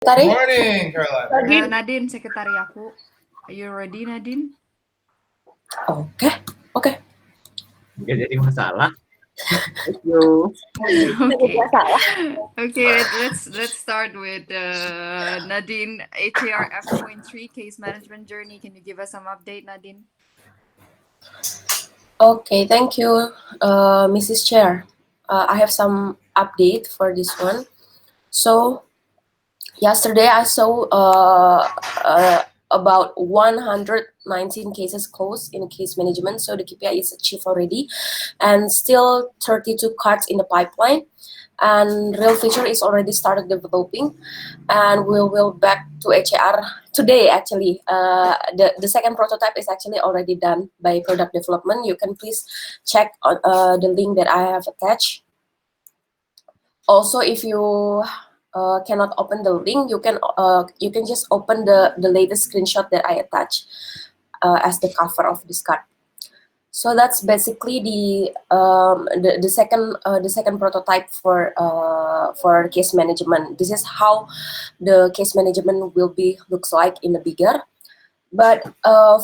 Good morning, Caroline. Nadine, sekretari aku. Are you ready, Nadine? Oke. Nggak jadi masalah. Thank you. Okay, let's start with Nadine, HAR F.3 case management journey. Can you give us some update, Nadine? Okay, thank you, Mrs. Chair. I have some update for this one. So, yesterday I saw about 119 cases closed in case management. So the KPI is achieved already, and still 32 cards in the pipeline. And real feature is already started developing, and we will back to HAR today. Actually, the second prototype is actually already done by product development. You can please check on the link that I have attached. Also, if you cannot open the link, you can just open the latest screenshot that I attach as the cover of this card. So that's basically the second prototype for case management. This is how the case management will be looks like in the bigger. But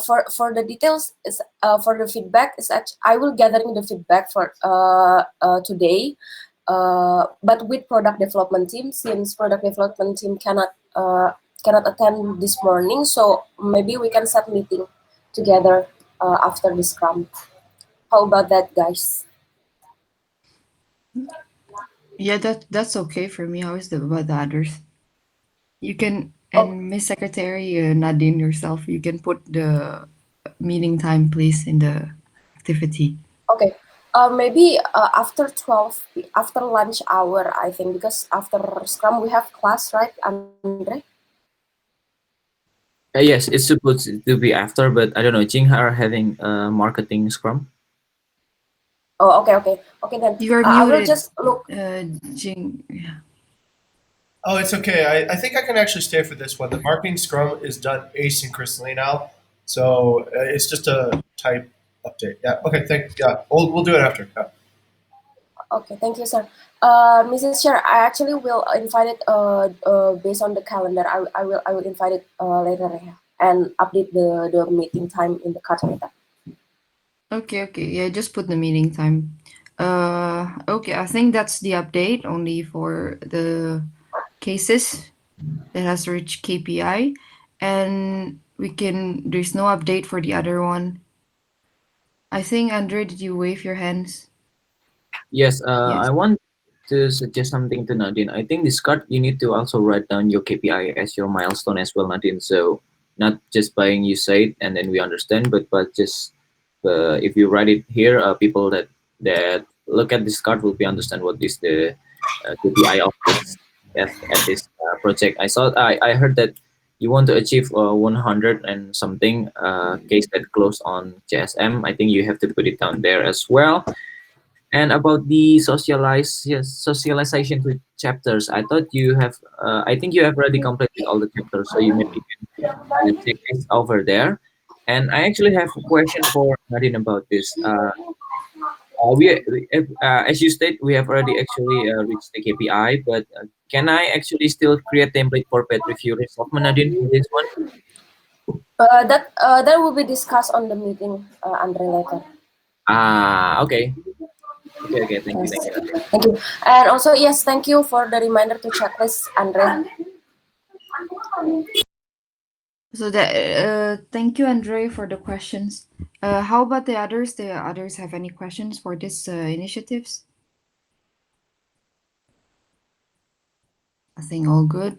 for the details is for the feedback is I will gathering the feedback for today. But with product development team, since product development team cannot attend this morning, so maybe we can set meeting together after the scrum. How about that, guys? Yeah, that's okay for me. How is about the others? You can, and Miss Secretary Nadine yourself, you can put the meeting time, please, in the activity. Okay. Maybe after 12, after lunch hour, I think, because after scrum we have class, right, Andre? Yes, it's supposed to be after, but I don't know. Jing are having marketing scrum. Oh, okay. Then You are I will muted, just look. Jing. Yeah. Oh, it's okay. I think I can actually stay for this one. The marketing scrum is done asynchronously now, so it's just a type update. Yeah. Okay. We'll do it after. Yeah. Okay, thank you, sir. Mrs. Chair, I actually will invite it based on the calendar. I will invite it later and update the meeting time in the card later. Okay. Yeah, just put the meeting time. Okay, I think that's the update only for the cases that has reached KPI, and there's no update for the other one. I think, Andre, did you wave your hands? Yes, Yes. I want to suggest something to Nadine. I think this card you need to also write down your KPI as your milestone as well, Nadine. So not just buying you say it and then we understand, but just if you write it here, people that look at this card will be understand what is the KPI of this at this project. I heard that you want to achieve 100 and something case that close on JSM. I think you have to put it down there as well. And about the socialization to chapters, I thought you have. I think you have already completed all the chapters, so you maybe can check this over there. And I actually have a question for Nadine about this. As you state, we have already actually reached the KPI, but can I actually still create template for pet review result, Nadine, for this one? That will be discussed on the meeting, Andre, later. Okay. Okay. Thank you. Thank you. And also, yes, thank you for the reminder to checklist, Andre. So thank you, Andre, for the questions. How about the others? The others have any questions for this initiatives? I think all good.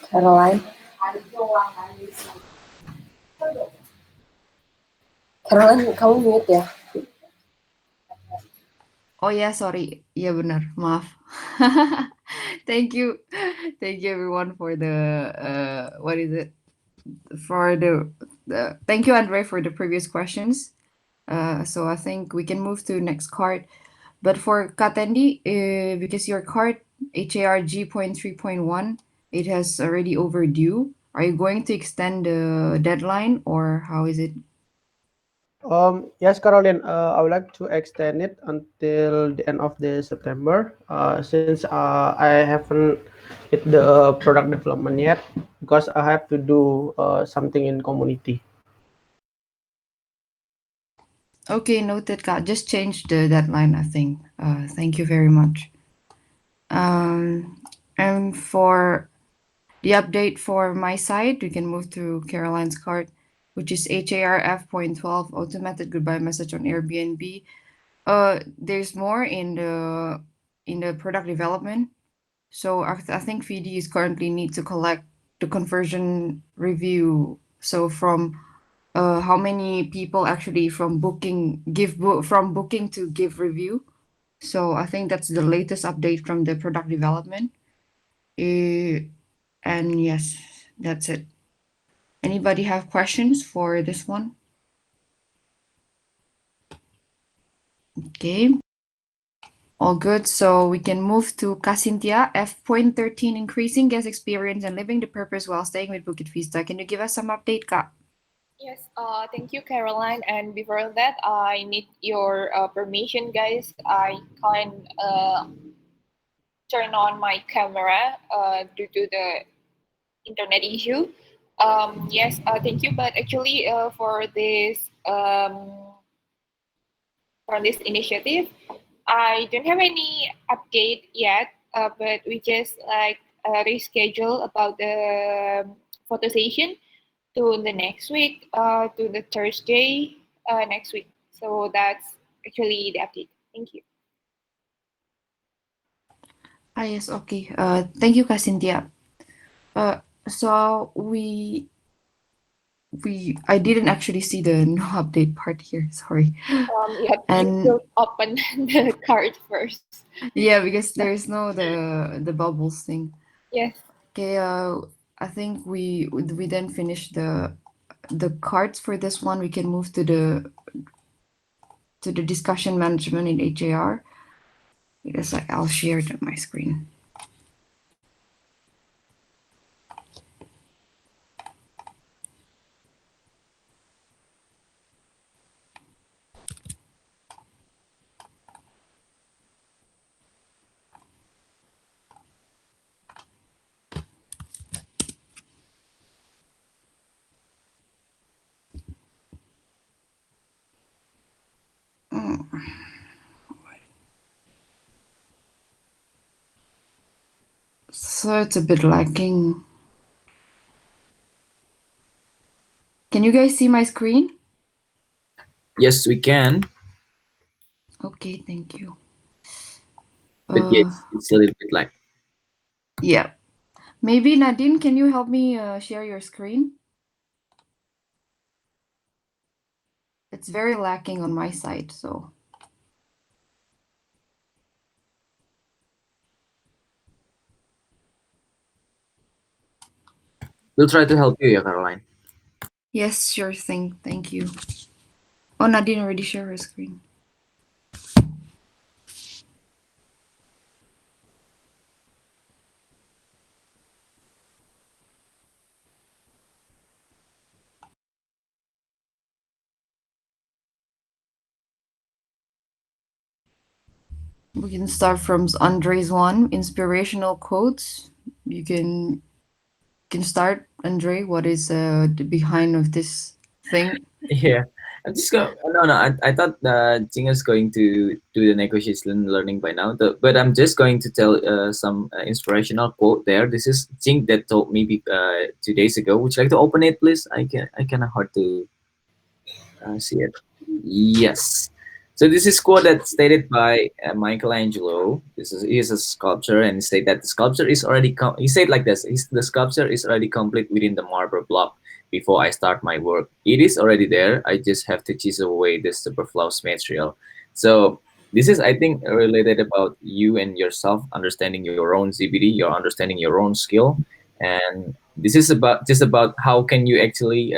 Caroline, kamu mute ya? Oh ya, sorry. Iya benar, maaf. Thank you everyone for the what is it? For the thank you, Andre, for the previous questions. So I think we can move to next card. But for Katendi, because your card HARG.3.1, it has already overdue. Are you going to extend the deadline or how is it? Yes, Caroline, I would like to extend it until the end of the September. Since I haven't hit the product development yet, because I have to do something in community. Okay, noted, Kak. Just change the deadline, I think. Thank you very much. Um, and for the update for my side, we can move to Caroline's card, which is HARF.12 automated goodbye message on Airbnb. There's more in the product development. So I think VD is currently need to collect the conversion review. So from how many people actually from from booking to give review. So I think that's the latest update from the product development. And yes, that's it. Anybody have questions for this one? Okay, all good. So we can move to Casintia, F.13, increasing guest experience and living the purpose while staying with Bukit Vista. Can you give us some update, Kak? Yes, thank you, Caroline. And before that, I need your permission, guys. I can't turn on my camera due to the internet issue. Yes, thank you. But actually, for this initiative, I don't have any update yet. But we just like reschedule about the photo session to the next week, to the Thursday next week. So that's actually the update. Thank you. Ah, yes, okay. Thank you, Casintia. Uh, so I didn't actually see the no update part here. Sorry. You And should open the card first. yeah, because there's no the bubbles thing. Yes. Okay, I think we then finish the cards for this one. We can move to the discussion management in HAR. Because I'll share it on my screen. Mm. So it's a bit lacking. Can you guys see my screen? Yes, we can, Okay, thank you. but yes, it's a little bit like. Yeah. Maybe Nadine, can you help me share your screen? It's very lacking on my side, so. We'll try to help you, yeah, Caroline. Yes, sure thing. Thank you. Oh, Nadine already shared her screen. We can start from Andre's one, inspirational quotes. You can start, Andre. What is the behind of this thing? Yeah, I'm just going. No, no. I thought Jing is going to do the negotiation learning by now. But I'm just going to tell some inspirational quote there. This is Jing that told me 2 days ago. Would you like to open it, please? I can hard to see it. Yes. So this is quote that stated by Michelangelo. He is a sculptor, and he said that the sculpture is already he said like this: the sculpture is already complete within the marble block. Before I start my work, it is already there. I just have to chisel away the superfluous material. So this is, I think, related about you and yourself understanding your own ZBD, you're understanding your own skill, and this is about just about how can you actually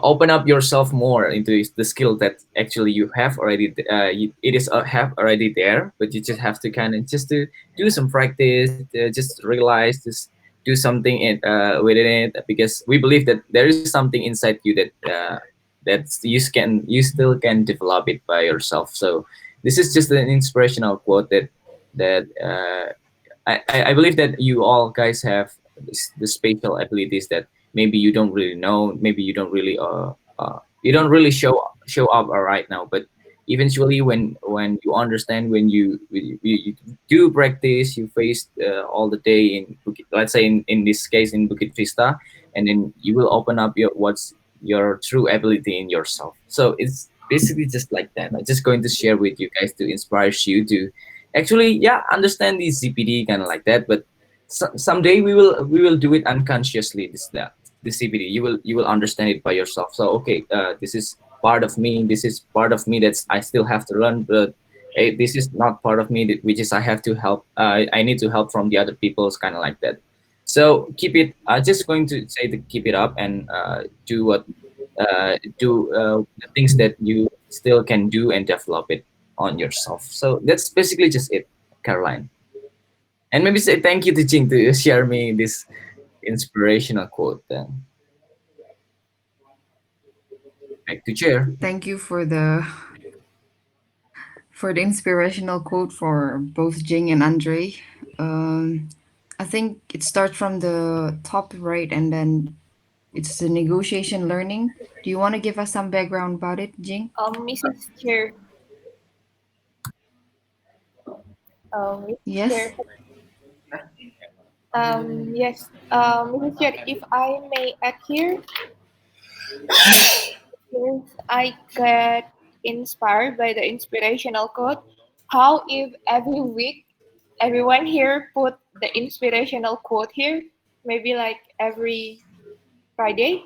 open up yourself more into the skill that actually you have already it is have already there, but you just have to kind of just to do some practice, just realize, just do something within it, because we believe that there is something inside you that That's you still can develop it by yourself. So this is just an inspirational quote that I believe that you all guys have the spatial abilities that maybe you don't really know, maybe you don't really show up right now, but eventually when you understand, when you do practice, you face all the day in let's say in this case in Bukit Vista, and then you will open up what's your true ability in yourself. So it's basically just like that. I'm just going to share with you guys to inspire you to actually, yeah, understand the CPD kind of like that. But someday we will do it unconsciously. The CPD, you will understand it by yourself. So okay, this is part of me. This is part of me that's I still have to learn, but this is not part of me which is I have to help. I need to help from the other people's kind of like that. So keep it. I'm just going to say to keep it up and do the things that you still can do and develop it on yourself. So that's basically just it, Caroline. And maybe say thank you to Jing to share me this inspirational quote. Then back to chair. Thank you for the inspirational quote for both Jing and Andre. Um, I think it starts from the top right, and then it's the negotiation learning. Do you want to give us some background about it, Jing? Mrs. Chair, Mrs. Yes. Chair, yes, Mrs. Chair, if I may add here, since I get inspired by the inspirational quote, how if every week everyone here put the inspirational quote here, maybe like every Friday,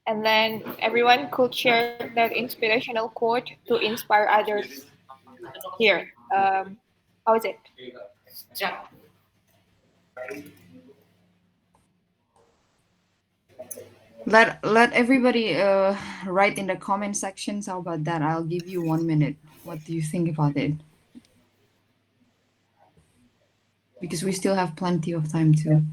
and then everyone could share that inspirational quote to inspire others here. How is it? Let everybody write in the comment sections. How about that? I'll give you 1 minute. What do you think about it? Because we still have plenty of time too.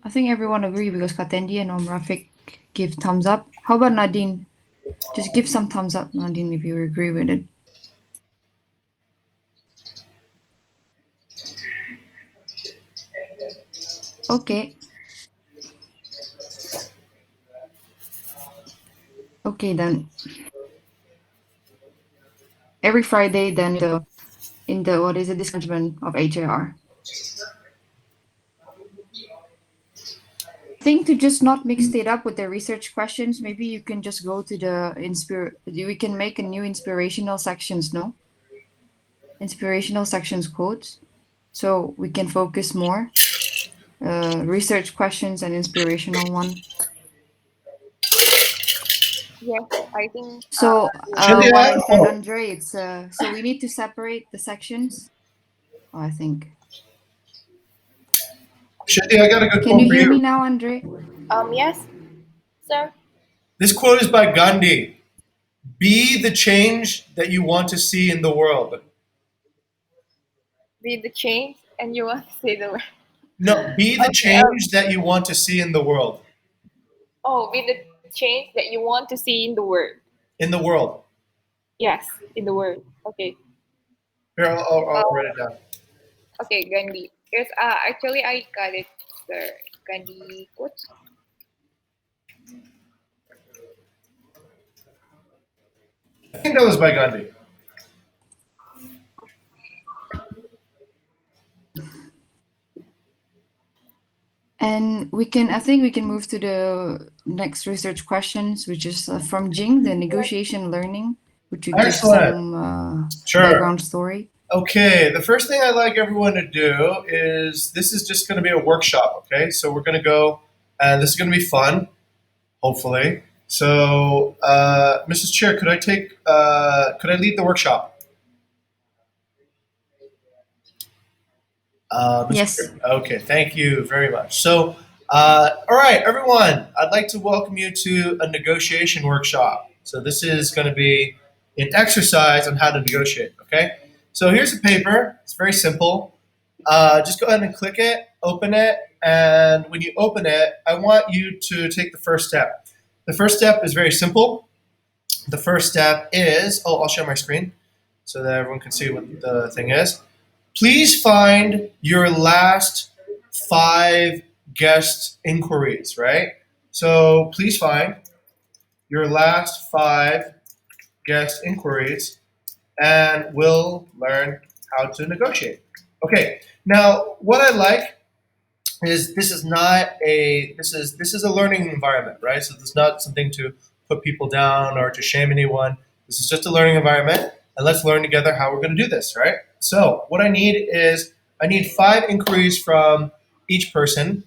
I think everyone agree because Katendi and Om Rafiq give thumbs up. How about Nadine? Just give some thumbs up, Nadine, if you agree with it. Okay. Okay then. Every Friday then in the what is it, discouragement of HAR. I think to just not mix it up with the research questions, maybe you can just go to we can make a new inspirational sections, no? Inspirational sections quotes. So we can focus more. Research questions and inspirational one. Yes, I think. So Chili, what I said, Andre, it's so we need to separate the sections. Oh, I think. Chili, I got a good Can quote you for hear me you. now, Andre? Yes, sir. This quote is by Gandhi. Be the change that you want to see in the world. Be the change, and you want to say the word. No, be the Okay. change that you want to see in the world. Be the change that you want to see in the world. In the world. Yes, in the world. Okay. Here, I'll Uh, write it down. okay, Gandhi. Yes. Actually, I got it, sir. Gandhi quote. I think that was by Gandhi. And I think we can move to the next research questions, which is from Jing, the negotiation learning. Would you give Excellent. some Sure. background story? Okay, the first thing I'd like everyone to do is this is just going to be a workshop, okay? So we're going to go, and this is going to be fun, hopefully. So, Mrs. Chair, could I lead the workshop? Mr. Yes. Chair. Okay, thank you very much. So, All right, everyone, I'd like to welcome you to a negotiation workshop. So this is going to be an exercise on how to negotiate, okay? So here's a paper. It's very simple. Just go ahead and click it, open it, and when you open it, I want you to take the first step. The first step is very simple. The first step is, I'll share my screen so that everyone can see what the thing is. Please find your last 5 guest inquiries, right? So please find your last 5 guest inquiries and we'll learn how to negotiate. Okay, now what I like is this is a learning environment, right? So this is not something to put people down or to shame anyone. This is just a learning environment, and let's learn together how we're going to do this, right? So what I need 5 inquiries from each person,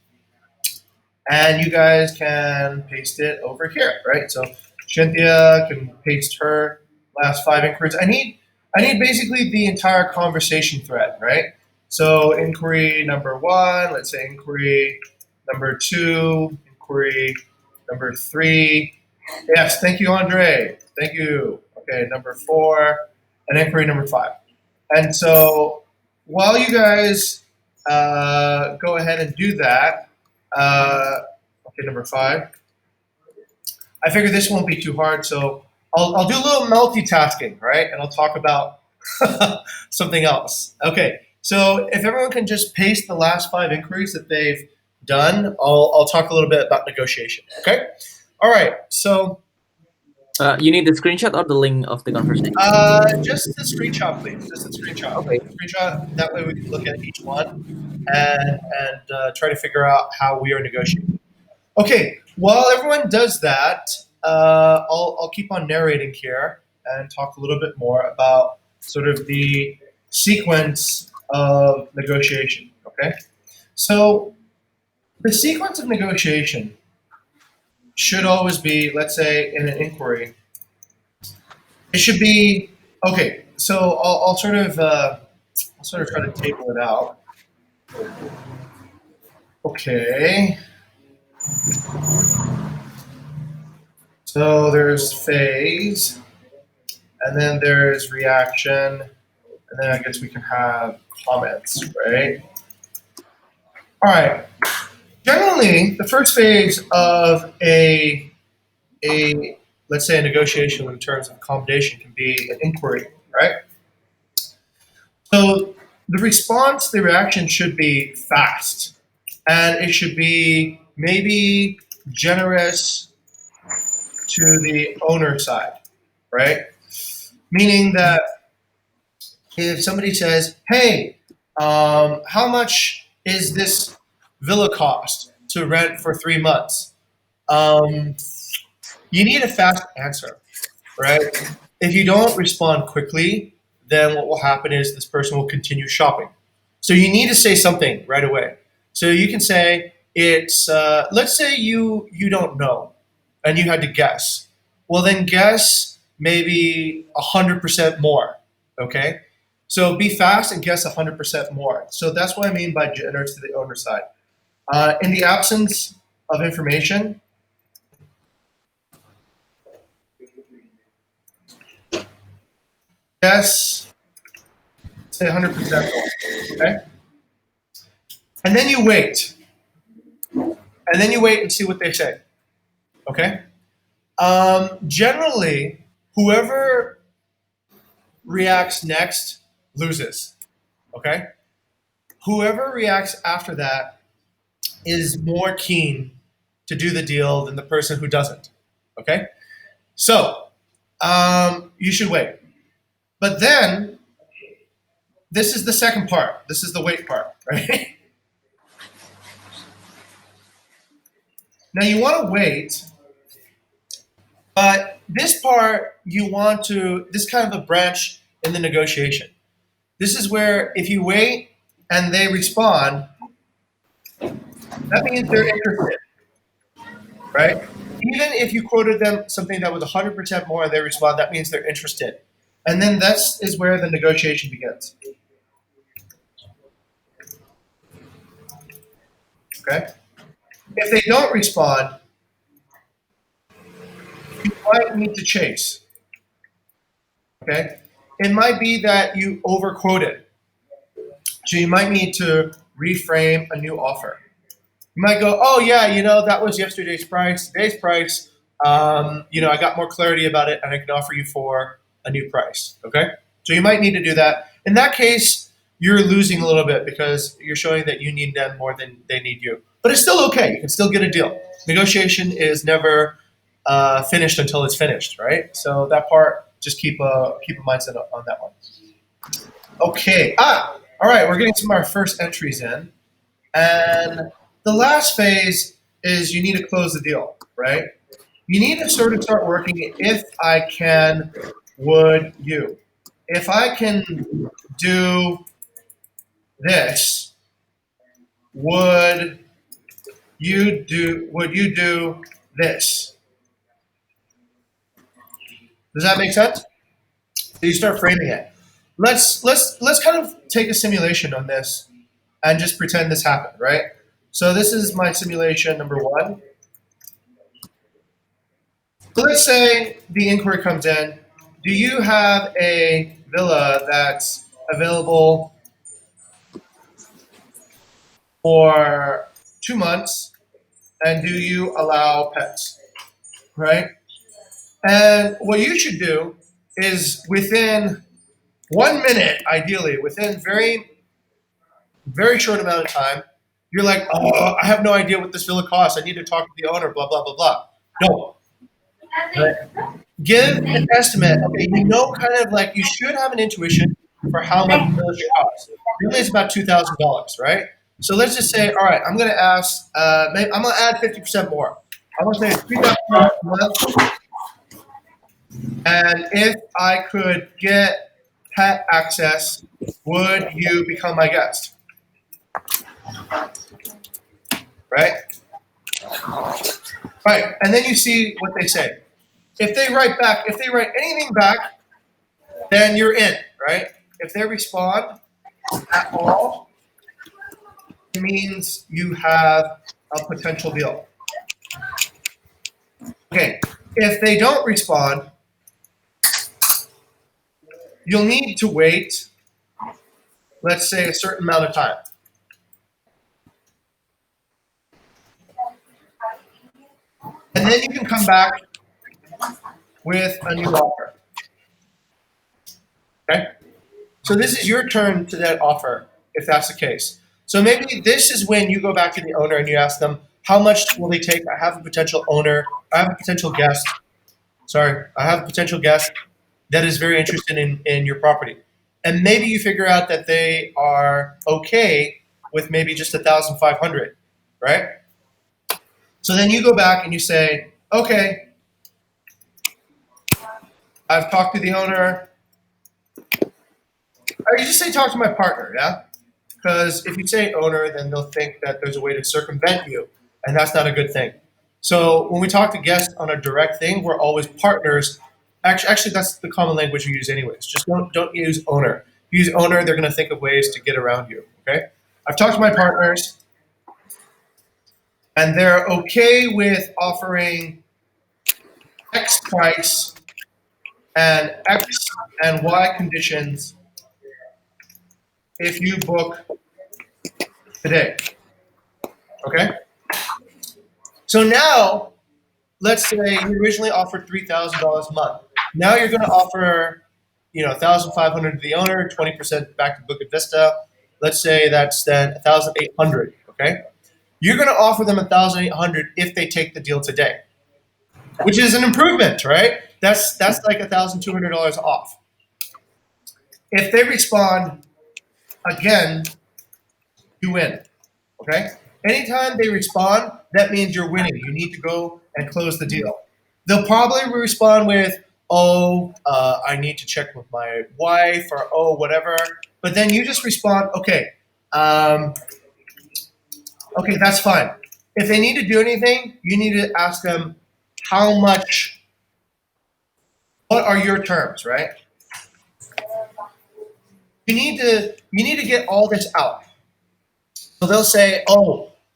and you guys can paste it over here, right? So Shinthia can paste her last 5 inquiries. I need basically the entire conversation thread, right? So inquiry number 1, let's say inquiry number 2, inquiry number 3. Yes, thank you, Andre. Thank you. Okay, number 4, and inquiry number 5. And so while you guys go ahead and do that, okay, number 5. I figure this won't be too hard, so I'll do a little multitasking, right? And I'll talk about something else. Okay, so if everyone can just paste the last 5 inquiries that they've done, I'll talk a little bit about negotiation. Okay. All right. So You need the screenshot or the link of the conversation? just the screenshot, please. Just the screenshot. Okay. Screenshot. That way we can look at each one and try to figure out how we are negotiating. Okay. While everyone does that, I'll keep on narrating here and talk a little bit more about sort of the sequence of negotiation. Okay. So the sequence of negotiation should always be, let's say, in an inquiry. It should be okay. So I'll sort of try to table it out. Okay. So there's phase, and then there's reaction, and then I guess we can have comments, right? All right. Generally, the first phase of a let's say a negotiation in terms of accommodation can be an inquiry, right? So the response, the reaction should be fast, and it should be maybe generous to the owner side, right? Meaning that if somebody says, "Hey, how much is this villa cost to rent for 3 months?" You need a fast answer, right? If you don't respond quickly, then what will happen is this person will continue shopping. So you need to say something right away. So you can say it's let's say you don't know and you had to guess. Well, then guess maybe 100% more. Okay. So be fast and guess 100% more. So that's what I mean by generous to the owner side. In the absence of information, guess say 100% more. Okay. And then you wait. And then you wait and see what they say. Okay? Generally, whoever reacts next loses. Okay? Whoever reacts after that is more keen to do the deal than the person who doesn't. Okay? So, you should wait. But then, this is the second part. This is the wait part, right? Now you want to wait, but this part this kind of a branch in the negotiation. This is where if you wait and they respond, that means they're interested, right? Even if you quoted them something that was 100% more and they respond, that means they're interested. And then this is where the negotiation begins. Okay? If they don't respond, you might need to chase. Okay? It might be that you overquoted. So you might need to reframe a new offer. You might go, oh yeah, that was yesterday's price. Today's price, I got more clarity about it and I can offer you for a new price. Okay? So you might need to do that. In that case, you're losing a little bit because you're showing that you need them more than they need you. But it's still okay. You can still get a deal. Negotiation is never finished until it's finished, right? So that part, just keep a mindset on that one. Okay. All right. We're getting some of our first entries in. And the last phase is you need to close the deal, right? You need to sort of start working if I can, would you. If I can do this, would you do this? Does that make sense? So you start framing it. Let's kind of take a simulation on this and just pretend this happened, right? So this is my simulation number 1. So let's say the inquiry comes in. Do you have a villa that's available for 2 months, and do you allow pets, right? And what you should do is within 1 minute, ideally, within very, very short amount of time, you're like, oh, I have no idea what this villa costs. I need to talk to the owner, blah, blah, blah, blah. No. Right? Give an estimate. Okay, kind of like you should have an intuition for how much the villa should cost. Really, it's about $2,000, right? So let's just say, all right, I'm going to ask, I'm going to add 50% more. I'm going to say $3,000 a month. And if I could get pet access, would you become my guest? Right? Right. And then you see what they say. If they write anything back, then you're in, right? If they respond at all, it means you have a potential deal. Okay. If they don't respond, you'll need to wait, let's say, a certain amount of time. And then you can come back with a new offer. Okay? So this is your turn to that offer, if that's the case. So maybe this is when you go back to the owner and you ask them, how much will they take? I have a potential guest. I have a potential guest that is very interested in your property. And maybe you figure out that they are okay with maybe just 1,500, right? So then you go back and you say, okay, I've talked to the owner. Or you just say talk to my partner, yeah? Because if you say owner, then they'll think that there's a way to circumvent you, and that's not a good thing. So when we talk to guests on a direct thing, we're always partners. Actually, that's the common language we use anyways. Just don't use owner. If you use owner, they're going to think of ways to get around you, okay? I've talked to my partners, and they're okay with offering X price and X and Y conditions if you book today. Okay? So now, let's say you originally offered $3,000 a month. Now you're going to offer, $1,500 to the owner, 20% back to Bukit Vista. Let's say that's then $1,800. Okay? You're going to offer them $1,800 if they take the deal today, which is an improvement, right? That's like $1,200 off. If they respond again, you win. Okay? Anytime they respond, that means you're winning. You need to go and close the deal. They'll probably respond with, I need to check with my wife, or whatever. But then you just respond, okay, that's fine. If they need to do anything, you need to ask them how much, what are your terms, right? You need to get all this out. So they'll say,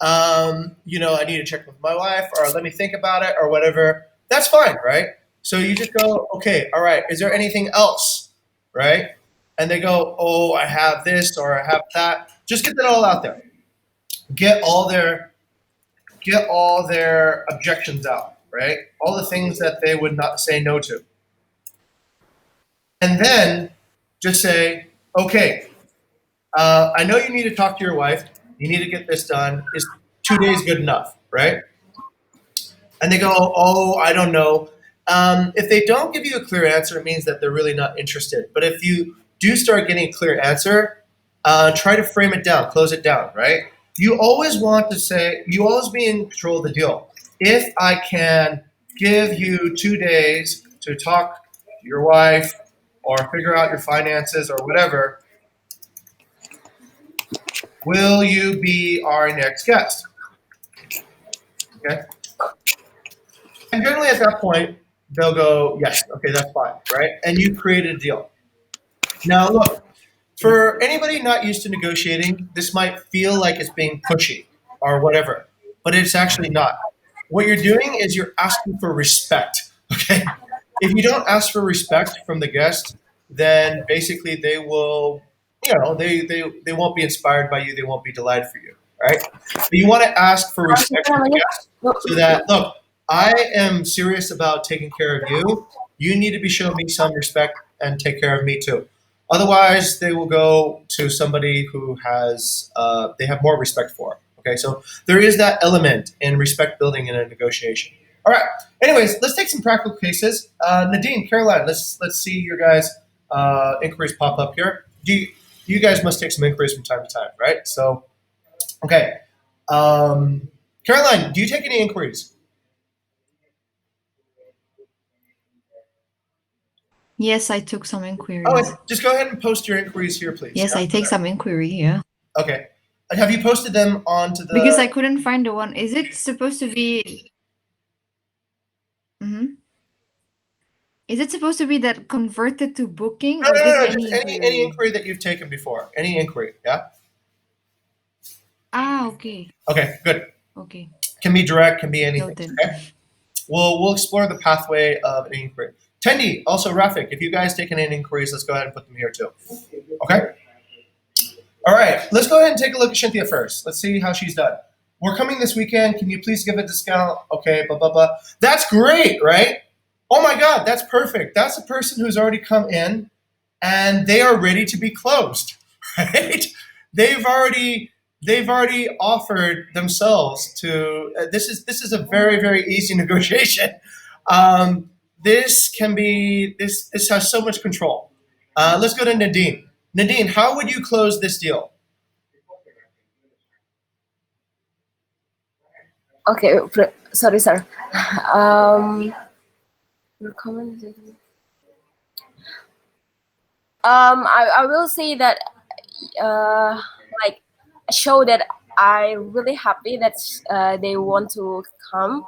I need to check with my wife, or let me think about it, or whatever. That's fine, right? So you just go, okay, all right, is there anything else, right? And they go, oh, I have this or I have that. Just get that all out there. Get all their objections out, right? All the things that they would not say no to. And then just say, okay, I know you need to talk to your wife. You need to get this done. Is 2 days good enough, right? And they go, oh, I don't know. If they don't give you a clear answer, it means that they're really not interested. But if you do start getting a clear answer, try to frame it down, close it down, right? You always want to say, you always be in control of the deal. If I can give you 2 days to talk to your wife or figure out your finances or whatever, will you be our next guest? Okay. And generally at that point, they'll go, yes, okay, that's fine, right? And you created a deal. Now, look, for anybody not used to negotiating, this might feel like it's being pushy or whatever, but it's actually not. What you're doing is you're asking for respect, okay? If you don't ask for respect from the guest, then basically they will, they won't be inspired by you. They won't be delighted for you, right? But you want to ask for respect from the guest so that, look, I am serious about taking care of you. You need to be showing me some respect and take care of me too. Otherwise, they will go to somebody who they have more respect for. Okay, so there is that element in respect building in a negotiation. All right. Anyways, let's take some practical cases. Nadine, Caroline, let's see your guys' inquiries pop up here. You guys must take some inquiries from time to time, right? So, okay. Caroline, do you take any inquiries? Yes, I took some inquiries. Oh, just go ahead and post your inquiries here, please. Yes, I take some inquiry, yeah. Okay. And have you posted them onto the... Because I couldn't find the one. Is it supposed to be... Is it supposed to be that converted to booking? No, or just any any inquiry that you've taken before. Any inquiry, yeah? Okay. Okay, good. Okay. Can be direct, can be anything. Noted. Okay? We'll explore the pathway of an inquiry. Tendi, also Rafik, if you guys taken any inquiries, let's go ahead and put them here too. Okay? All right, let's go ahead and take a look at Cynthia first. Let's see how she's done. We're coming this weekend. Can you please give a discount? Okay, blah, blah, blah. That's great, right? Oh my God, that's perfect. That's a person who's already come in and they are ready to be closed, right? They've already offered themselves to. This is a very, very easy negotiation. This has so much control. Let's go to Nadine. Nadine, how would you close this deal? Okay, sorry, sir. I will say that like show that I really happy that they want to come,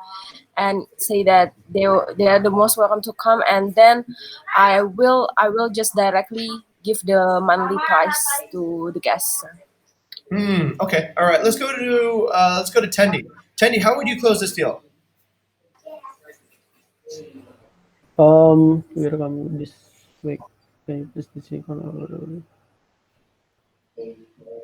and say that they are the most welcome to come, and then I will just directly give the monthly price to the guests. Okay, all right. Let's go to Tendi. Tendi, how would you close this deal? We're coming this week. Can you please check on?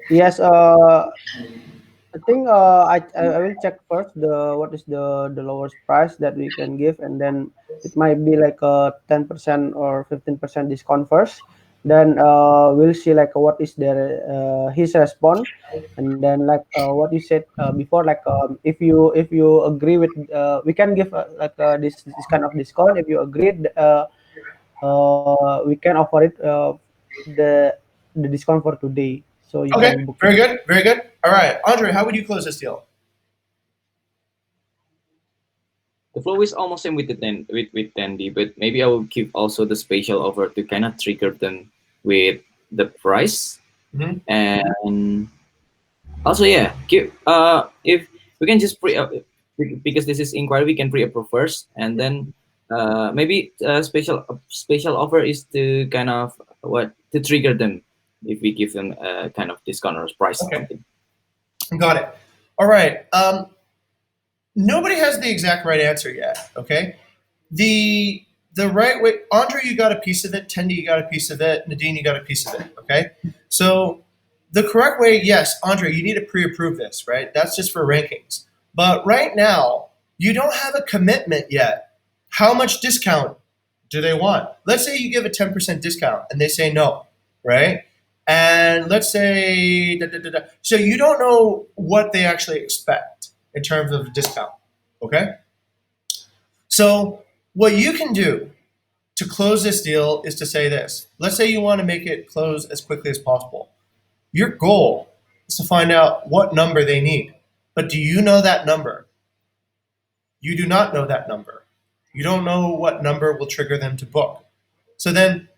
Yes. I think I will check first what is the lowest price that we can give, and then it might be like a 10% or 15% discount first. Then we'll see like what is their his response, and then like what you said before, like if you agree with we can give this kind of discount. If you agreed, we can offer it the discount for today. So you Okay, can book very it. good, very good. All right, Andre, how would you close this deal? The flow is almost same with the with Tandy, but maybe I will give also the special offer to kind of trigger them with the price. And also, yeah, if we can just because this is inquiry, we can pre-approve first, and then maybe special offer is to kind of to trigger them if we give them a kind of discount or price or something. Got it. All right. Nobody has the exact right answer yet. Okay. The right way, Andre, you got a piece of it. Tendi, you got a piece of it. Nadine, you got a piece of it. Okay. So the correct way, yes, Andre, you need to pre-approve this, right? That's just for rankings. But right now, you don't have a commitment yet. How much discount do they want? Let's say you give a 10% discount and they say no, right? And let's say, so you don't know what they actually expect in terms of discount, okay? So what you can do to close this deal is to say this. Let's say you want to make it close as quickly as possible. Your goal is to find out what number they need. But do you know that number? You do not know that number. You don't know what number will trigger them to book. So then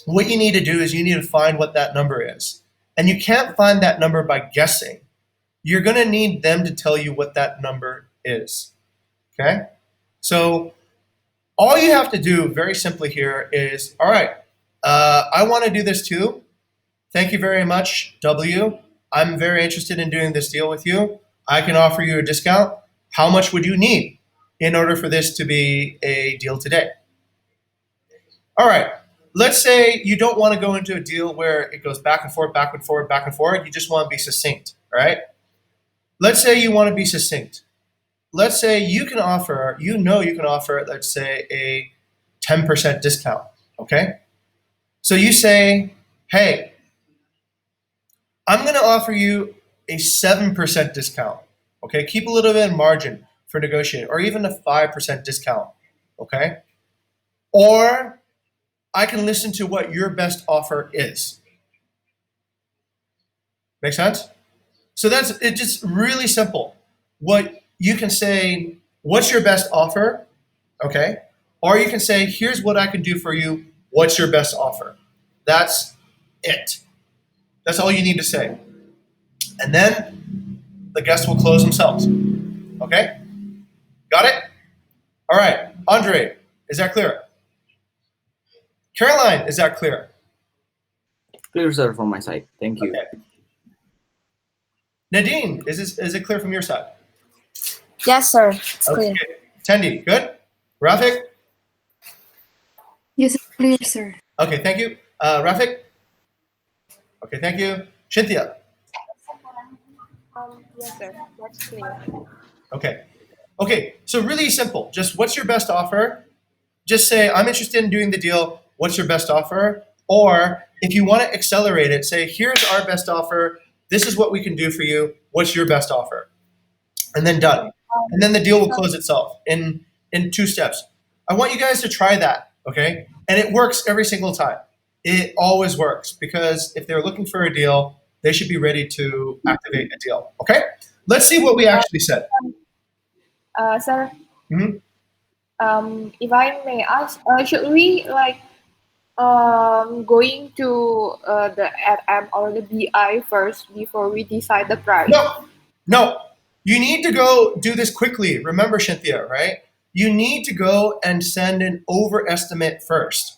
what you need to do is you need to find what that number is. And you can't find that number by guessing. You're going to need them to tell you what that number is. Okay? So all you have to do very simply here is, all right, I want to do this too. Thank you very much, W. I'm very interested in doing this deal with you. I can offer you a discount. How much would you need in order for this to be a deal today? All right. Let's say you don't want to go into a deal where it goes back and forth, back and forth, back and forth. You just want to be succinct, all right? Let's say you want to be succinct. Let's say you can offer, you can offer, let's say, a 10% discount, okay? So you say, hey, I'm going to offer you a 7% discount, okay? Keep a little bit of margin for negotiating, or even a 5% discount, okay? Or I can listen to what your best offer is. Make sense? So it's just really simple. What you can say, what's your best offer? Okay. Or you can say, here's what I can do for you. What's your best offer? That's it. That's all you need to say. And then the guests will close themselves. Okay? Got it? All right. Andre, is that clear? Caroline, is that clear? Clear, sir, from my side. Thank you. Okay. Nadine, is it clear from your side? Yes, sir. It's clear. Okay. Tendi, good? Rafik? Yes, clear, sir. Okay, thank you. Rafik? Okay, thank you. Cynthia? Yes, sir. That's clear. Okay. Okay, so really simple. Just what's your best offer? Just say, I'm interested in doing the deal. What's your best offer? Or if you want to accelerate it, say, here's our best offer. This is what we can do for you. What's your best offer? And then done. And then the deal will close itself in 2 steps. I want you guys to try that, okay? And it works every single time. It always works because if they're looking for a deal, they should be ready to activate a deal, okay? Let's see what we actually said. Sir, Mhm. if I may ask, should we going to the RM or the BI first before we decide the price? No. You need to go do this quickly. Remember, Cynthia, right? You need to go and send an overestimate first.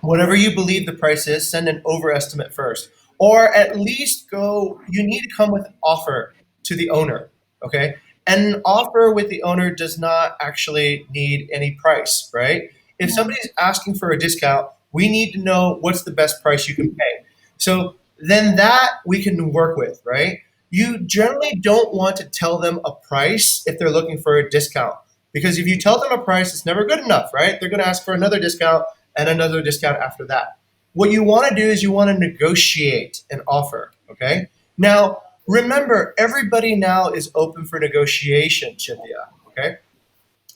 Whatever you believe the price is, send an overestimate first. Or at least you need to come with an offer to the owner, okay? And an offer with the owner does not actually need any price, right? If somebody's asking for a discount, we need to know what's the best price you can pay. So then that we can work with, right? You generally don't want to tell them a price if they're looking for a discount. Because if you tell them a price, it's never good enough, right? They're going to ask for another discount and another discount after that. What you want to do is you want to negotiate an offer, okay? Now, remember, everybody now is open for negotiation, Cynthia, okay?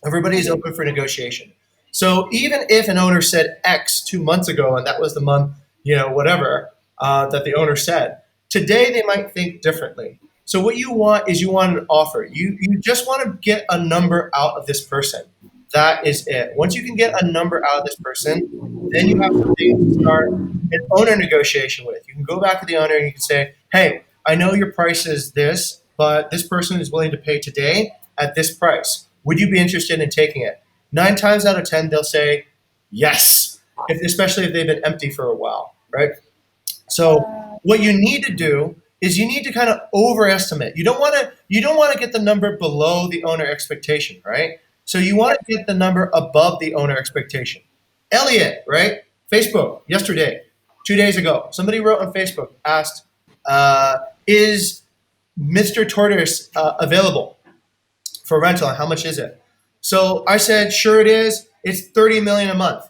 Everybody is open for negotiation. So even if an owner said X 2 months ago, and that was the month, whatever, that the owner said, today they might think differently. So what you want is you want an offer. You just want to get a number out of this person. That is it. Once you can get a number out of this person, then you have something to start an owner negotiation with. You can go back to the owner and you can say, hey, I know your price is this, but this person is willing to pay today at this price. Would you be interested in taking it? 9 times out of 10, they'll say yes, especially if they've been empty for a while, right? So what you need to do is you need to kind of overestimate. You don't want to get the number below the owner expectation, right? So you want to get the number above the owner expectation. Elliot, right? Facebook yesterday, 2 days ago, somebody wrote on Facebook, asked, is Mr. Tortoise available for rental, and how much is it? So I said, sure it is. It's 30 million a month.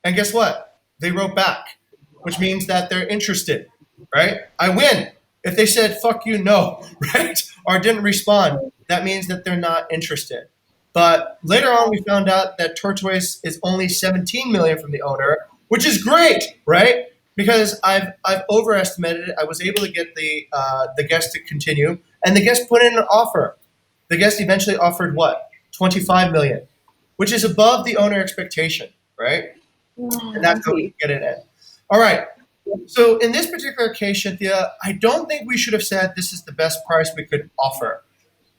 And guess what? They wrote back, which means that they're interested, right? I win. If they said, fuck you, no, right? Or didn't respond, that means that they're not interested. But later on, we found out that Tortoise is only 17 million from the owner, which is great, right? Because I've overestimated it. I was able to get the guest to continue, and the guest put in an offer. The guest eventually offered what? 25 million, which is above the owner expectation, right? And that's how we get it in. All right. So in this particular case, Cynthia, I don't think we should have said this is the best price we could offer.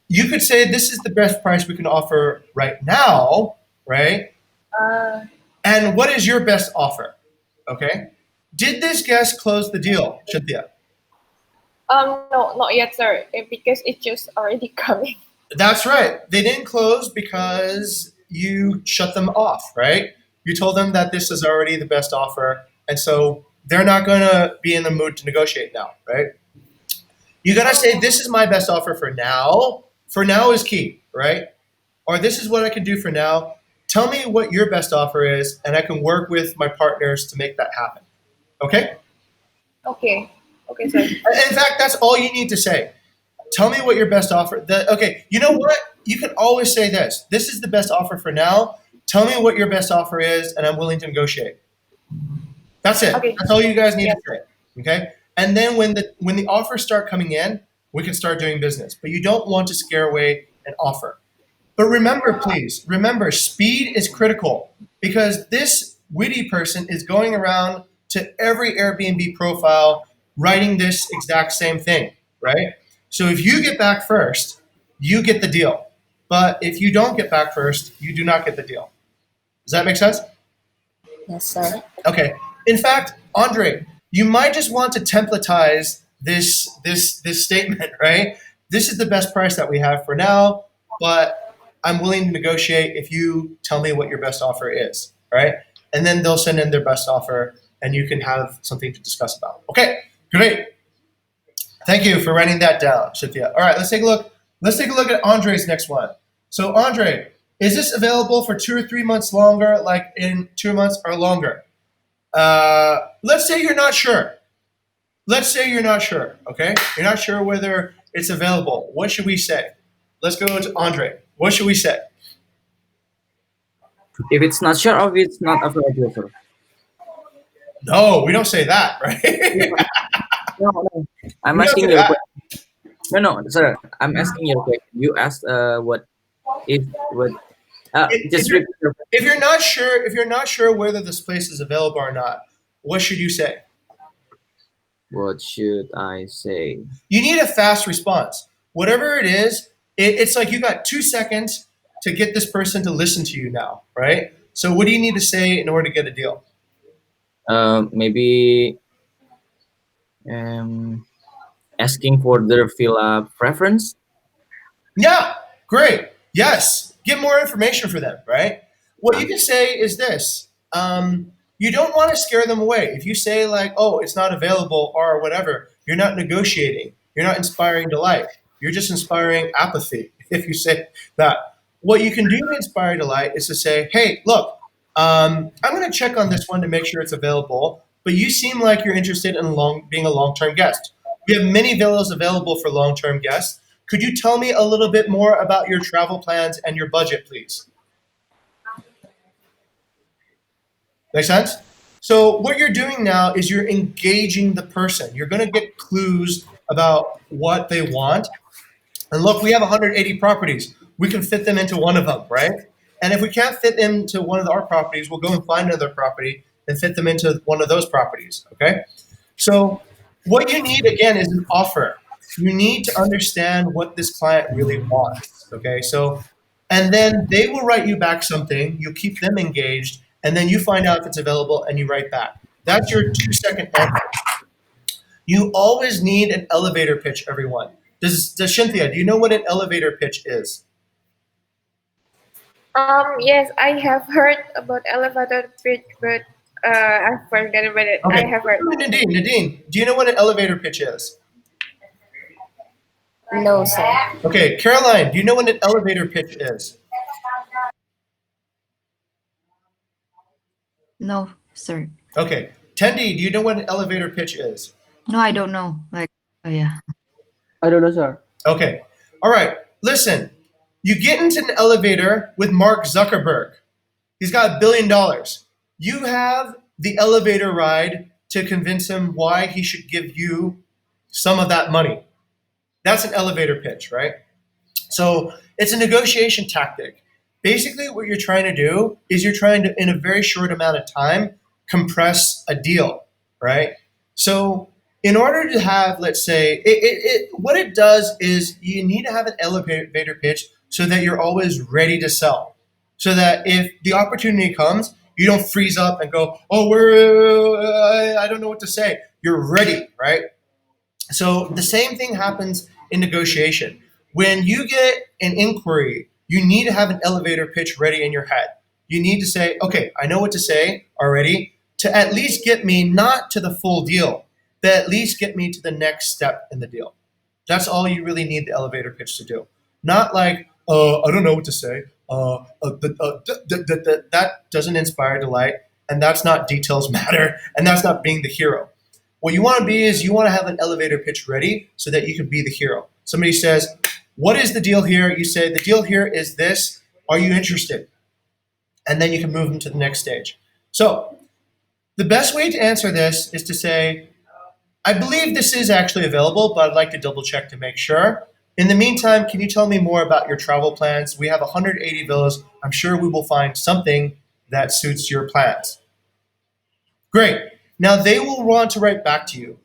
You could say this is the best price we can offer right now, right? And what is your best offer? Okay. Did this guest close the deal, Cynthia? No, not yet, sir, because it's just already coming. That's right. They didn't close because you shut them off, right? You told them that this is already the best offer, and so they're not going to be in the mood to negotiate now, right? You got to say, this is my best offer for now. For now is key, right? Or this is what I can do for now. Tell me what your best offer is, and I can work with my partners to make that happen. Okay? Okay, sir. In fact, that's all you need to say. Tell me what your best offer. Okay, you know what? You can always say this. This is the best offer for now. Tell me what your best offer is, and I'm willing to negotiate. That's it. Okay. That's all you guys need to say. Okay? And then when the offers start coming in, we can start doing business. But you don't want to scare away an offer. But remember, please, speed is critical, because this witty person is going around to every Airbnb profile writing this exact same thing, right? So if you get back first, you get the deal. But if you don't get back first, you do not get the deal. Does that make sense? Yes, sir. Okay. In fact, Andre, you might just want to templatize this statement, right? This is the best price that we have for now, but I'm willing to negotiate if you tell me what your best offer is, right? And then they'll send in their best offer, and you can have something to discuss about. Okay, great. Thank you for writing that down, Cynthia. All right, let's take a look. Let's take a look at Andre's next one. So Andre, is this available for 2 or 3 months longer, like in 2 months or longer? Let's say you're not sure. Let's say you're not sure, okay? You're not sure whether it's available. What should we say? Let's go to Andre. What should we say? If it's not sure or if it's not available, sir. No, we don't say that, right? No. I'm We don't asking say your that. question. No, sir. I'm asking your question. You asked what if what just repeat your question. If you're not sure whether this place is available or not, what should you say? What should I say? You need a fast response. Whatever it is, it's like you got 2 seconds to get this person to listen to you now, right? So what do you need to say in order to get a deal? Maybe asking for their villa preference. Yeah, great. Yes, get more information for them, right? What you can say is this. You don't want to scare them away. If you say like, oh, it's not available or whatever, you're not negotiating. You're not inspiring delight. You're just inspiring apathy if you say that. What you can do to inspire delight is to say, hey, look, I'm going to check on this one to make sure it's available, but you seem like you're interested in being a long-term guest. We have many villas available for long-term guests. Could you tell me a little bit more about your travel plans and your budget, please? Make sense? So what you're doing now is you're engaging the person. You're going to get clues about what they want. And look, we have 180 properties. We can fit them into one of them, right? And if we can't fit them into one of our properties, we'll go and find another property and fit them into one of those properties, okay? So what you need, again, is an offer. You need to understand what this client really wants, okay? So, and then they will write you back something. You keep them engaged, and then you find out if it's available and you write back. That's your 2-second answer. You always need an elevator pitch, everyone. Does Cynthia, do you know what an elevator pitch is? Yes, I have heard about elevator pitch, but I forgot about it. I Okay. have heard. Nadine, do you know what an elevator pitch is? No, sir. Okay, Caroline, do you know what an elevator pitch is? No, sir. Okay. Tendi, do you know what an elevator pitch is? No, I don't know. Like, oh yeah. I don't know, sir. Okay. All right. Listen, you get into an elevator with Mark Zuckerberg. He's got $1 billion. You have the elevator ride to convince him why he should give you some of that money. That's an elevator pitch, right? So it's a negotiation tactic. Basically, what you're trying to do is you're trying to, in a very short amount of time, compress a deal, right? So in order to have, let's say, what it does is you need to have an elevator pitch so that you're always ready to sell. So that if the opportunity comes, you don't freeze up and go, oh, I don't know what to say. You're ready, right? So the same thing happens in negotiation. When you get an inquiry, you need to have an elevator pitch ready in your head. You need to say, okay, I know what to say already to at least get me not to the full deal, but at least get me to the next step in the deal. That's all you really need the elevator pitch to do. Not like, I don't know what to say. That doesn't inspire delight, and that's not details matter, and that's not being the hero. What you want to be is you want to have an elevator pitch ready so that you can be the hero. Somebody says, what is the deal here? You say, the deal here is this. Are you interested? And then you can move them to the next stage. So the best way to answer this is to say, I believe this is actually available, but I'd like to double check to make sure. In the meantime, can you tell me more about your travel plans? We have 180 villas. I'm sure we will find something that suits your plans. Great. Now they will want to write back to you.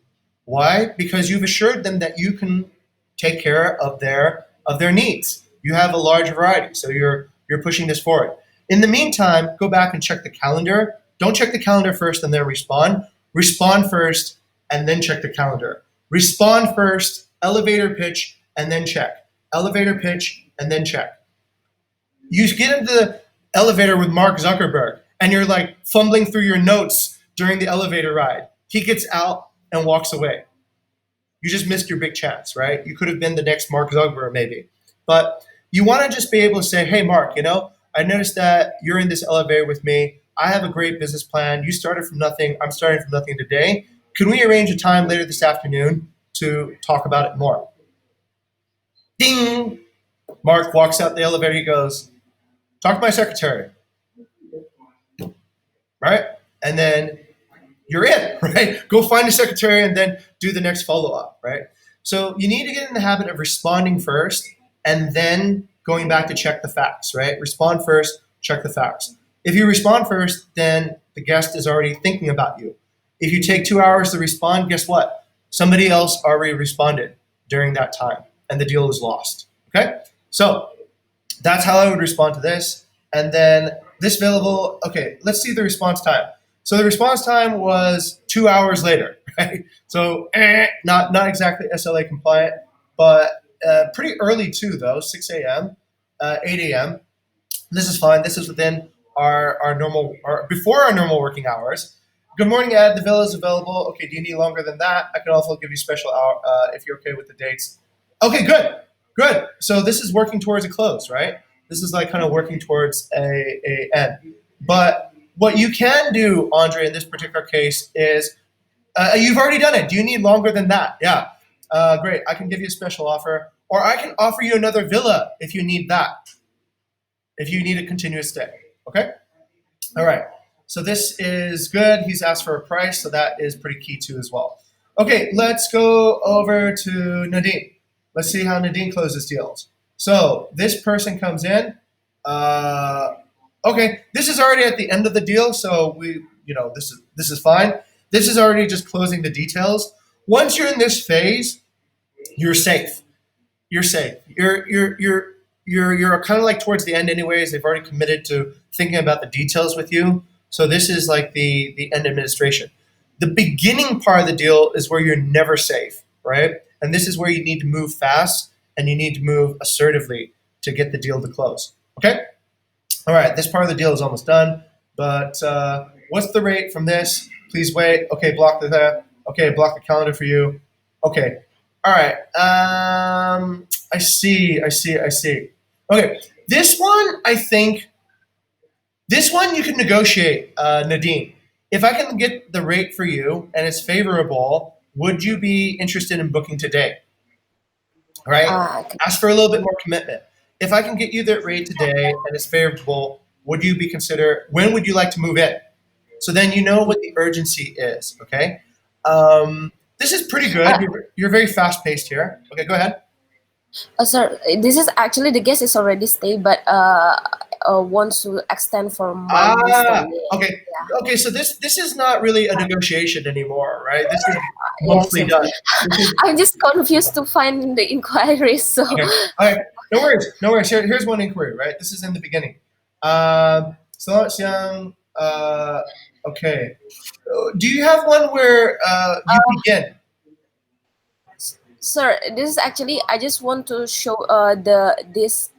Why? Because you've assured them that you can take care of their needs. You have a large variety, so you're pushing this forward. In the meantime, go back and check the calendar. Don't check the calendar first and then respond. Respond first and then check the calendar. Respond first, elevator pitch, and then check. Elevator pitch, and then check. You get into the elevator with Mark Zuckerberg, and you're like fumbling through your notes during the elevator ride. He gets out and walks away. You just missed your big chance, right? You could have been the next Mark Zuckerberg maybe. But you want to just be able to say, hey, Mark, I noticed that you're in this elevator with me. I have a great business plan. You started from nothing. I'm starting from nothing today. Can we arrange a time later this afternoon to talk about it more? Ding! Mark walks out the elevator. He goes, talk to my secretary. Right? And then you're in, right? Go find a secretary and then do the next follow-up, right? So you need to get in the habit of responding first and then going back to check the facts, right? Respond first, check the facts. If you respond first, then the guest is already thinking about you. If you take 2 hours to respond, guess what? Somebody else already responded during that time and the deal is lost, okay? So that's how I would respond to this. And then this available, okay, let's see the response time. So the response time was 2 hours later, right? So not exactly SLA compliant, but pretty early too, though, 6 a.m., 8 a.m. This is fine. This is within our normal, or before our normal working hours. Good morning, Ed. The villa is available. Okay, do you need longer than that? I can also give you special hour if you're okay with the dates. Okay, good. So this is working towards a close, right? This is like kind of working towards a end. But what you can do, Andre, in this particular case is you've already done it. Do you need longer than that? Yeah. Great. I can give you a special offer, or I can offer you another villa if you need that. If you need a continuous stay. Okay? All right. So this is good. He's asked for a price, so that is pretty key too as well. Okay, let's go over to Nadine. Let's see how Nadine closes deals. So this person comes in. Okay, this is already at the end of the deal, so this is fine. This is already just closing the details. Once you're in this phase, you're safe. You're safe. You're kind of like towards the end anyways. They've already committed to thinking about the details with you. So this is like the end administration. The beginning part of the deal is where you're never safe, right? And this is where you need to move fast and you need to move assertively to get the deal to close. Okay? All right, this part of the deal is almost done, but what's the rate from this? Please wait. Okay, block the okay, block the calendar for you. Okay. All right. I see. Okay, this one you can negotiate, Nadine. If I can get the rate for you and it's favorable, would you be interested in booking today? All right. Okay. Ask for a little bit more commitment. If I can get you that rate today and it's favorable, would you be consider? When would you like to move in? So then you know what the urgency is. Okay. This is pretty good. You're very fast paced here. Okay, go ahead. Sir, this is actually the guest is already stayed, but wants to extend for my stay. Okay. Okay, so this is not really a negotiation anymore, right? This is Yes, mostly yes. done. This is, I'm just confused to find the inquiries. So okay. All right. No worries. Here's one inquiry, right? This is in the beginning. Selamat siang. Okay. Do you have one where you begin? sir, this is actually I just want to show this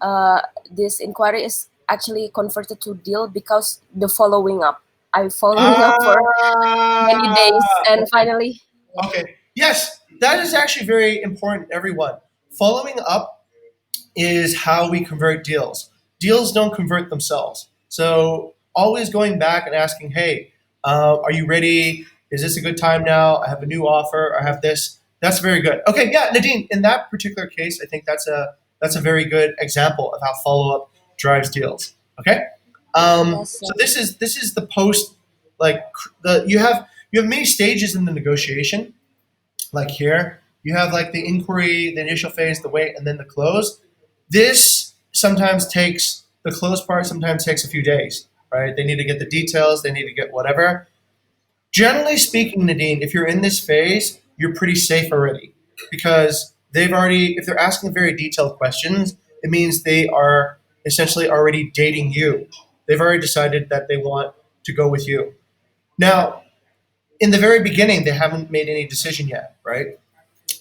inquiry is actually converted to deal because the following up. I following up for many days and finally Okay. Yes, that is actually very important, everyone. Following up is how we convert deals. Deals don't convert themselves. So always going back and asking, hey, are you ready? Is this a good time now? I have a new offer. I have this. That's very good. Okay, yeah, Nadine. In that particular case, I think that's a very good example of how follow up drives deals. Okay. Yes, So this is the post, like you have many stages in the negotiation. Like here, you have like the inquiry, the initial phase, the wait, and then the close. This sometimes takes the close part. Sometimes takes a few days, right? They need to get the details. They need to get whatever. Generally speaking, Nadine, if you're in this phase, you're pretty safe already because if they're asking very detailed questions, it means they are essentially already dating you. They've already decided that they want to go with you. Now, in the very beginning, they haven't made any decision yet, right?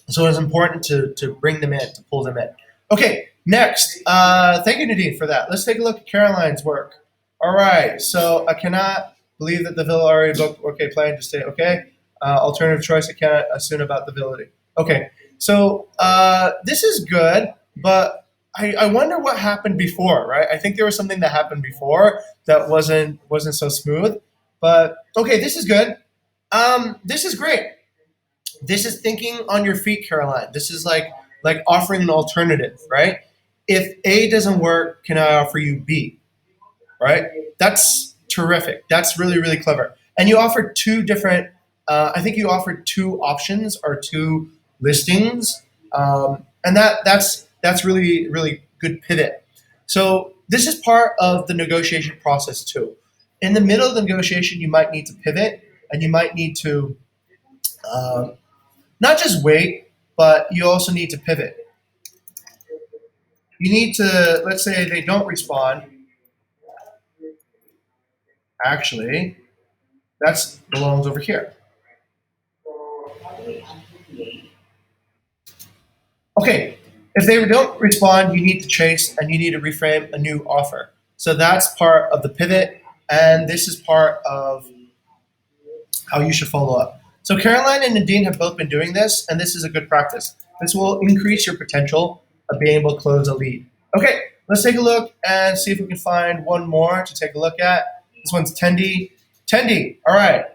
So it's important to bring them in, to pull them in. Okay, next. Thank you, Nadine, for that. Let's take a look at Caroline's work. All right, so I cannot believe that the villa already booked. Okay, planning to stay. Okay, alternative choice. I cannot assume about the ability. Okay, so this is good, but I wonder what happened before, right? I think there was something that happened before that wasn't so smooth. But okay, this is good. This is great. This is thinking on your feet, Caroline. This is like offering an alternative, right? If A doesn't work, can I offer you B? Right? That's terrific. That's really, really clever. And you offered two different. I think you offered two options or two listings, and that's really, really good pivot. So this is part of the negotiation process too. In the middle of the negotiation, you might need to pivot, and you might need to not just wait, but you also need to pivot. You need to, let's say they don't respond. Actually, that belongs over here. Okay, if they don't respond, you need to chase and you need to reframe a new offer. So that's part of the pivot, and this is part of how you should follow up. So Caroline and Nadine have both been doing this, and this is a good practice. This will increase your potential of being able to close a lead. Okay, let's take a look and see if we can find one more to take a look at. This one's Tendi. Tendi, all right,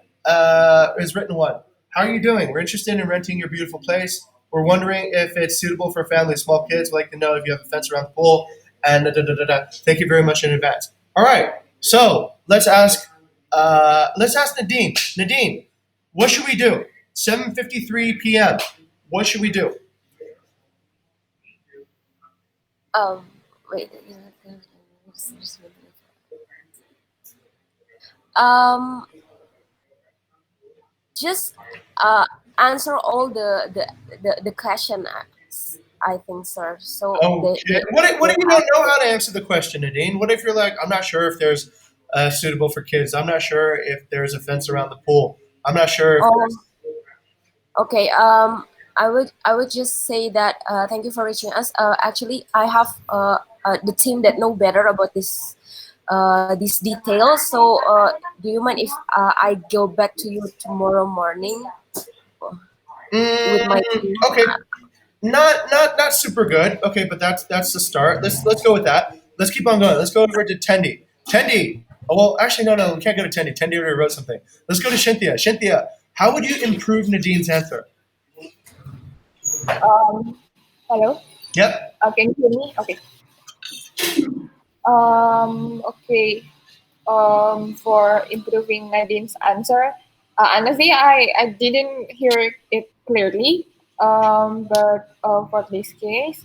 is written one. How are you doing? We're interested in renting your beautiful place. We're wondering if it's suitable for a family of small kids. We'd like to know if you have a fence around the pool, and da, da, da, da, da. Thank you very much in advance. All right, so let's ask Nadine. Nadine, what should we do? 7:53 p.m. What should we do? wait. Um, just answer all the question. I think, sir. So Okay. What if you don't know how to answer the question, Nadine? What if you're like, I'm not sure if there's suitable for kids. I'm not sure if there's a fence around the pool. I'm not sure if Okay. I would just say that thank you for reaching us. Actually, I have the team that know better about these details. So, do you mind if I go back to you tomorrow morning with my team? Okay, not super good. Okay, but that's the start. Let's go with that. Let's keep on going. Let's go over to Tendi. Tendi. Oh well, actually no, we can't go to Tendi. Tendi already wrote something. Let's go to Shinthia. Shinthia, how would you improve Nadine's answer? Hello. Yep. Can you hear me? Okay. Okay. For improving Nadine's answer, honestly, I didn't hear it clearly. But for this case,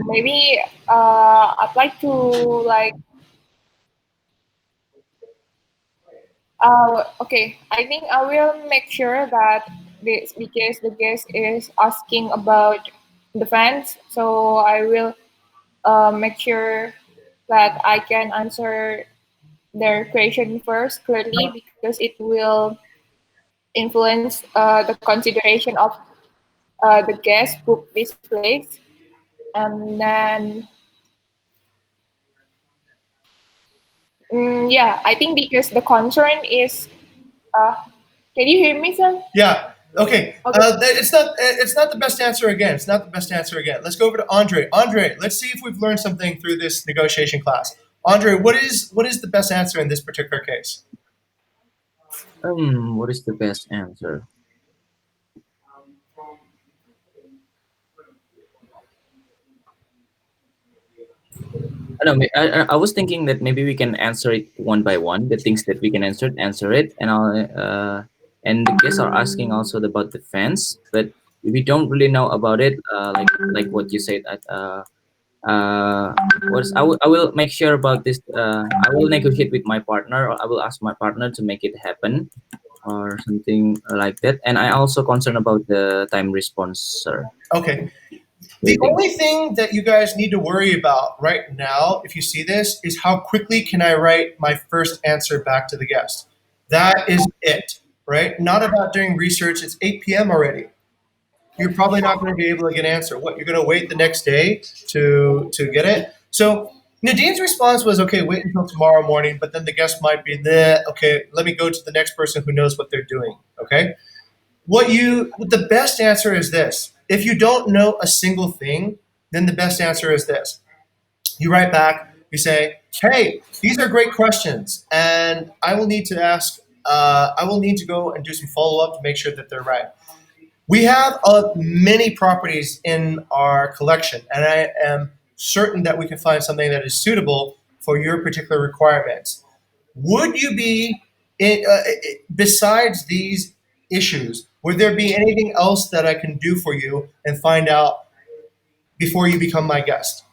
maybe I'd like to like. Okay, I think I will make sure that this because the guest is asking about the fans, so I will make sure that I can answer their question first clearly because it will influence the consideration of the guest book this place. And then, yeah, I think because the concern is, uh, can you hear me, sir? Yeah. Okay. Okay. It's not the best answer again. It's not the best answer again. Let's go over to Andre. Andre, let's see if we've learned something through this negotiation class. Andre, what is the best answer in this particular case? What is the best answer? I don't know. I was thinking that maybe we can answer it one by one. The things that we can answer it, and and the guests are asking also about the fans, but we don't really know about it. Like what you said. Uh, I will make sure about this. I will negotiate with my partner, or I will ask my partner to make it happen, or something like that. And I also concerned about the time response, sir. Okay. What do The you think? only thing that you guys need to worry about right now, if you see this, is how quickly can I write my first answer back to the guest. That is it, right? Not about doing research. It's 8 p.m. already. You're probably not going to be able to get an answer. What, you're going to wait the next day to get it? So Nadine's response was, okay, wait until tomorrow morning, but then the guest might be, okay, let me go to the next person who knows what they're doing, okay? The best answer is this. If you don't know a single thing, then the best answer is this. You write back, you say, hey, these are great questions, and I will need to I will need to go and do some follow up to make sure that they're right. We have many properties in our collection, and I am certain that we can find something that is suitable for your particular requirements. Would you be, besides these issues, would there be anything else that I can do for you and find out before you become my guest?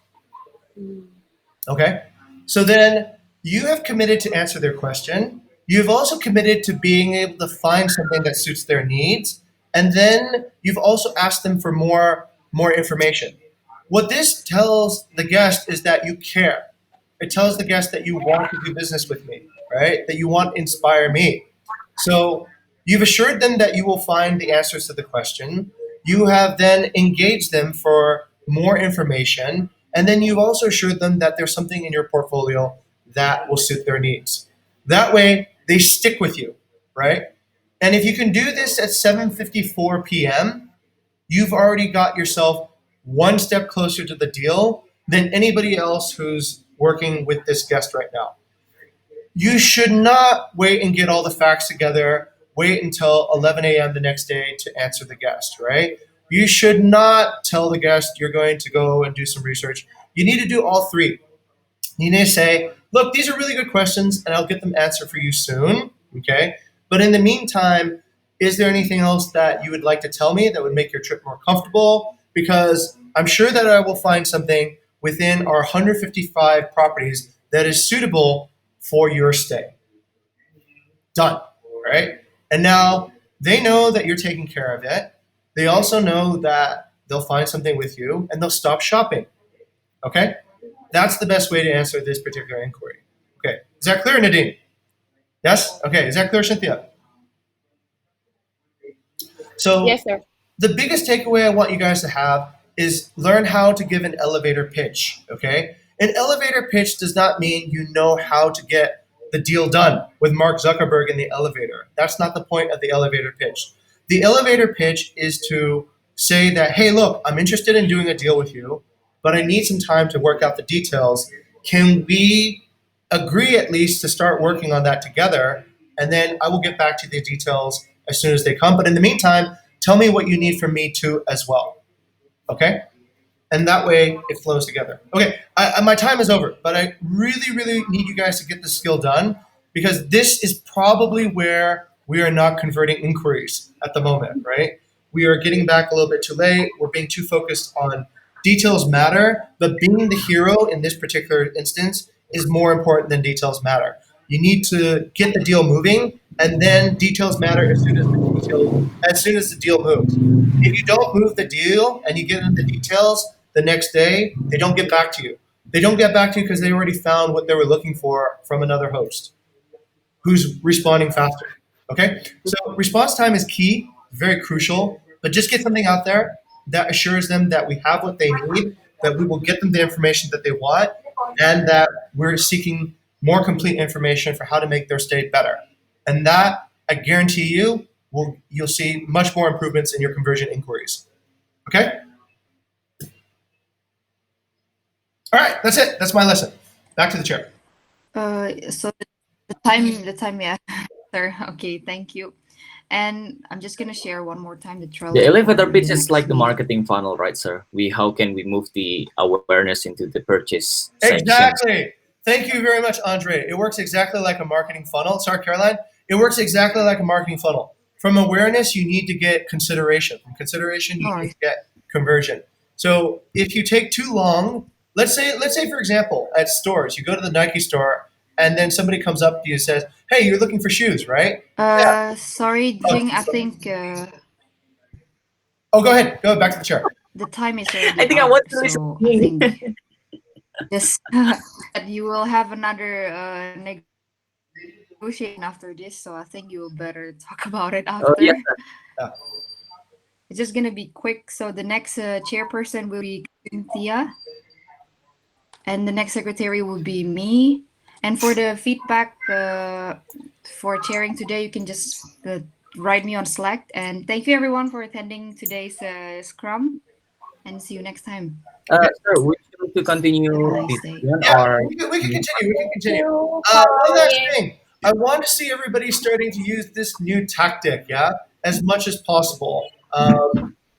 Okay. So then you have committed to answer their question. You've also committed to being able to find something that suits their needs. And then you've also asked them for more information. What this tells the guest is that you care. It tells the guest that you want to do business with me, right? That you want to inspire me. So you've assured them that you will find the answers to the question. You have then engaged them for more information. And then you've also assured them that there's something in your portfolio that will suit their needs. That way, they stick with you, right? And if you can do this at 7:54 p.m., you've already got yourself one step closer to the deal than anybody else who's working with this guest right now. You should not wait and get all the facts together, wait until 11 a.m. the next day to answer the guest, right? You should not tell the guest you're going to go and do some research. You need to do all three. You need to say, look, these are really good questions, and I'll get them answered for you soon. Okay. But in the meantime, is there anything else that you would like to tell me that would make your trip more comfortable? Because I'm sure that I will find something within our 155 properties that is suitable for your stay. Done. Right? And now they know that you're taking care of it. They also know that they'll find something with you and they'll stop shopping. Okay? That's the best way to answer this particular inquiry. Okay. Does Is that clear, Nadine? Yes? Okay, is that clear, Cynthia? So Yes, sir. the biggest takeaway I want you guys to have is learn how to give an elevator pitch, okay? An elevator pitch does not mean you know how to get the deal done with Mark Zuckerberg in the elevator. That's not the point of the elevator pitch. The elevator pitch is to say that, hey, look, I'm interested in doing a deal with you, but I need some time to work out the details. Can we agree at least to start working on that together? And then I will get back to the details as soon as they come. But in the meantime, tell me what you need from me too as well. Okay? And that way it flows together. Okay, my time is over, but I really, really need you guys to get this skill done because this is probably where we are not converting inquiries at the moment, right? We are getting back a little bit too late. We're being too focused on details matter, but being the hero in this particular instance is more important than details matter. You need to get the deal moving, and then details matter as soon as the deal moves. If you don't move the deal and you get into the details the next day, they don't get back to you. They don't get back to you because they already found what they were looking for from another host who's responding faster. Okay? So response time is key, very crucial, but just get something out there that assures them that we have what they need, that we will get them the information that they want, and that we're seeking more complete information for how to make their state better. And that, I guarantee you, you'll see much more improvements in your conversion inquiries. Okay? All right, that's it. That's my lesson. Back to the chair. So the time, yeah, sir. Okay, thank you. And I'm just gonna share one more time the Trello. The elevator for pitch the is next like the meeting. marketing funnel, right, sir? How can we move the awareness into the purchase section? Exactly. Thank you very much, Andre. It works exactly like a marketing funnel. Sorry, Caroline. It works exactly like a marketing funnel. From awareness, you need to get consideration. From consideration, you need to get conversion. So if you take too long, let's say for example, at stores, you go to the Nike store and then somebody comes up to you and says, "Hey, you're looking for shoes, right?" Sorry, Jing. I think Oh, go ahead. Go back to the chair. the time is already I think I up, want to listen so to I you. think yes, that you will have another negotiation after this. So I think you will better talk about it after. Oh, yes, Yeah. It's just gonna be quick. So the next chairperson will be Cynthia, and the next secretary will be me. And for the feedback for chairing today, you can just write me on Slack. And thank you everyone for attending today's Scrum. And see you next time. Okay. Sir, would you like to continue Have a nice this day. one, Yeah, or we can continue. We can continue. One Bye. last thing. I want to see everybody starting to use this new tactic, yeah, as much as possible.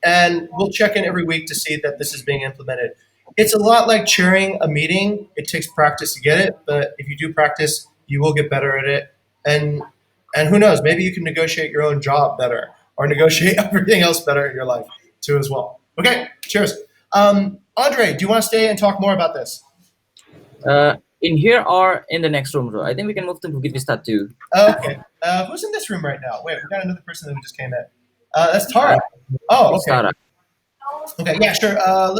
And we'll check in every week to see that this is being implemented. It's a lot like chairing a meeting. It takes practice to get it, but if you do practice, you will get better at it. And who knows, maybe you can negotiate your own job better or negotiate everything else better in your life too as well. Okay, cheers. Andre, do you want to stay and talk more about this? in here or in the next room, bro? I think we can move to Bukit Vista too. Okay. Who's in this room right now? Wait, we got another person who just came in. That's Tara. Oh, okay. Tara. Okay, yeah, sure.